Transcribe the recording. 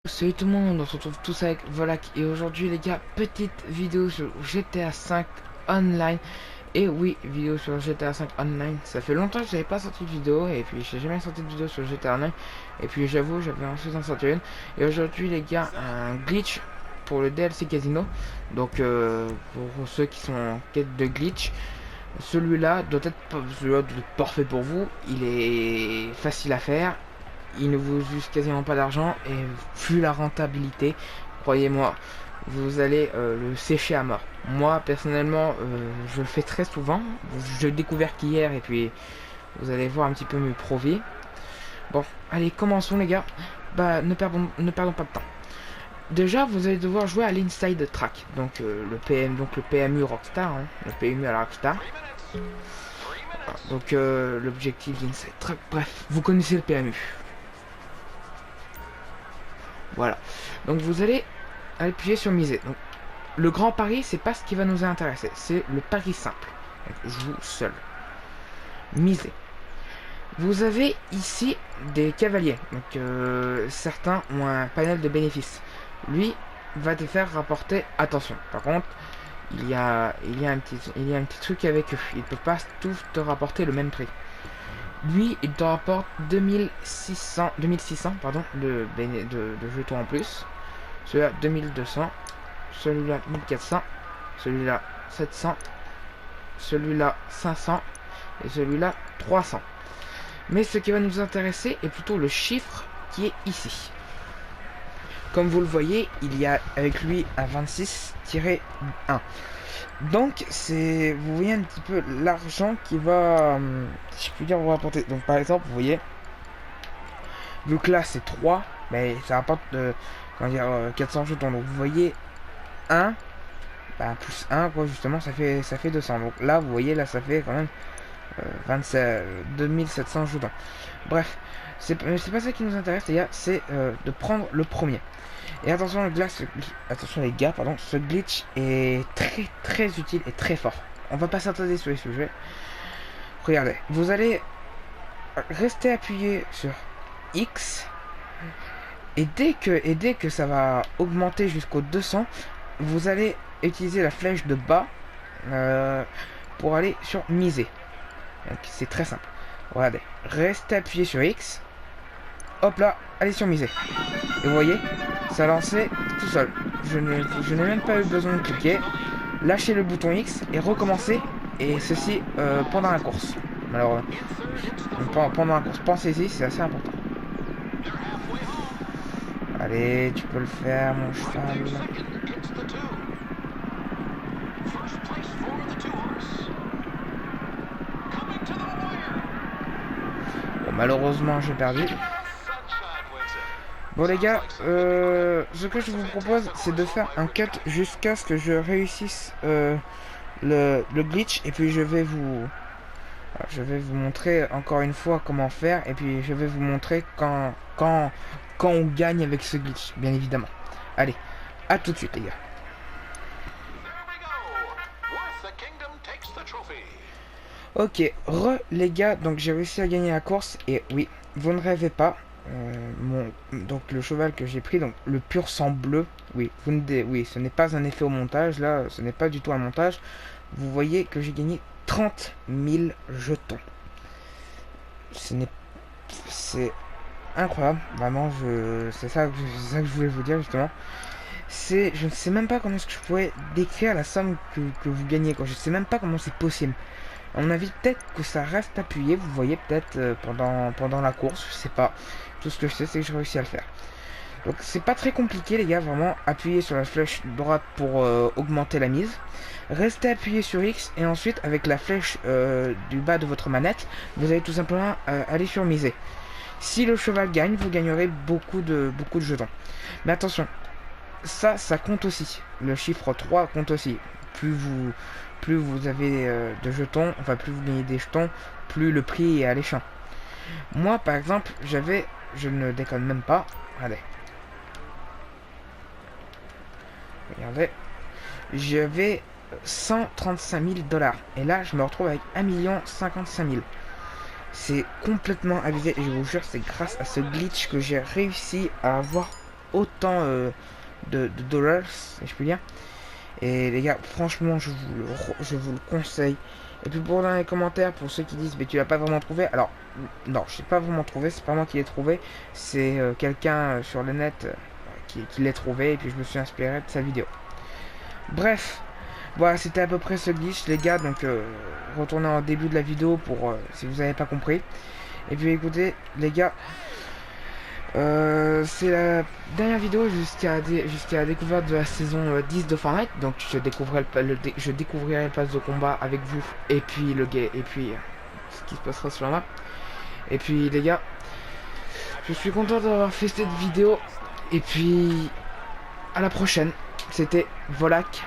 Salut tout le monde, on se retrouve tous avec Volak et aujourd'hui les gars, petite vidéo sur GTA 5 Online. Et oui, vidéo sur GTA 5 Online. Ça fait longtemps que j'avais pas sorti de vidéo et puis j'ai jamais sorti de vidéo sur GTA Online. Et puis j'avoue, j'avais ensuite en sorti une. Et aujourd'hui les gars, un glitch pour le DLC Casino. Donc pour ceux qui sont en quête de glitch, celui-là doit être parfait pour vous. Il est facile à faire. Il ne vous use quasiment pas d'argent et vu la rentabilité, croyez-moi, vous allez le sécher à mort. Moi personnellement, je le fais très souvent. Je l'ai découvert qu'hier et puis vous allez voir un petit peu mes profits. Bon, allez, commençons les gars. Bah, ne perdons pas de temps. Déjà, vous allez devoir jouer à l'Inside Track, donc le PMU Rockstar, hein, le PMU à la Rockstar. Donc l'objectif d'Inside Track, bref, vous connaissez le PMU. Voilà. Donc vous allez appuyer sur miser. Donc, le grand pari, c'est pas ce qui va nous intéresser. C'est le pari simple. Donc, joue seul. Miser. Vous avez ici des cavaliers. Donc certains ont un panel de bénéfices. Lui va te faire rapporter. Attention. Par contre, il y a un petit truc avec eux. Il ne peut pas tous te rapporter le même prix. Lui, il te rapporte 2600 pardon, de jetons en plus. Celui-là 2200, celui-là 1400, celui-là 700, celui-là 500 et celui-là 300. Mais ce qui va nous intéresser est plutôt le chiffre qui est ici. Comme vous le voyez, il y a avec lui un 26-1. Donc c'est, vous voyez un petit peu l'argent qui va, si je puis dire, vous rapporter. Donc par exemple, vous voyez, vu que là c'est 3, mais ça rapporte comment dire, 400 jetons. Donc vous voyez 1, bah, plus 1 quoi, justement ça fait 200. Donc là vous voyez, là ça fait quand même 2700 jetons. Bref, c'est pas ça qui nous intéresse les gars, c'est de prendre le premier. Et attention, attention les gars, pardon, ce glitch est très utile et très fort. On va pas s'attarder sur les sujets. Regardez, vous allez rester appuyé sur X et dès que ça va augmenter jusqu'au 200, vous allez utiliser la flèche de bas pour aller sur miser. Donc c'est très simple. Regardez, restez appuyé sur X. Hop là, allez sur miser. Et vous voyez, ça a lancé tout seul. Je n'ai même pas eu besoin de cliquer. Lâchez le bouton X et recommencer. Et ceci pendant la course. Alors, pendant la course, pensez-y, c'est assez important. Allez, tu peux le faire, mon cheval. Bon, malheureusement, j'ai perdu. Bon les gars, ce que je vous propose, c'est de faire un cut jusqu'à ce que je réussisse le glitch. Et puis je vais vous montrer encore une fois comment faire. Et puis je vais vous montrer quand on gagne avec ce glitch, bien évidemment. Allez, à tout de suite les gars. Ok, les gars, donc j'ai réussi à gagner la course. Et oui, vous ne rêvez pas. Donc le cheval que j'ai pris, donc le pur sang bleu, oui, oui, ce n'est pas un effet au montage, là, ce n'est pas du tout un montage. Vous voyez que j'ai gagné 30 000 jetons. C'est incroyable, vraiment, c'est ça que je voulais vous dire justement. Je ne sais même pas comment est-ce que je pourrais décrire la somme que vous gagnez, quoi. Je sais même pas comment c'est possible. À mon avis, peut-être que ça reste appuyé, vous voyez, peut-être pendant la course, je sais pas. Tout ce que je sais, c'est que j'ai réussi à le faire. Donc c'est pas très compliqué les gars, vraiment appuyez sur la flèche droite pour augmenter la mise. Restez appuyé sur X et ensuite avec la flèche du bas de votre manette, vous allez tout simplement aller sur miser. Si le cheval gagne, vous gagnerez beaucoup de jetons. Mais attention, ça compte aussi. Le chiffre 3 compte aussi. Plus vous avez de jetons, enfin plus vous gagnez des jetons, plus le prix est alléchant. Moi par exemple, je ne déconne même pas, regardez, j'avais 135 000 dollars et là je me retrouve avec 1 055 000. C'est complètement abusé et je vous jure, c'est grâce à ce glitch que j'ai réussi à avoir autant de dollars, si je puis dire. Et les gars, franchement, je vous le conseille. Et puis pour dans les commentaires, pour ceux qui disent mais tu l'as pas vraiment trouvé, alors non, je l'ai pas vraiment trouvé, c'est pas moi qui l'ai trouvé, c'est quelqu'un sur le net qui l'a trouvé, et puis je me suis inspiré de sa vidéo. Bref, voilà, c'était à peu près ce glitch les gars, donc retournez au début de la vidéo pour si vous n'avez pas compris. Et puis écoutez les gars, c'est la dernière vidéo jusqu'à la découverte de la saison 10 de Fortnite. Donc je découvrirai le pass de combat avec vous et puis ce qui se passera sur la map. Et puis les gars, je suis content d'avoir fait cette vidéo et puis à la prochaine. C'était Volac.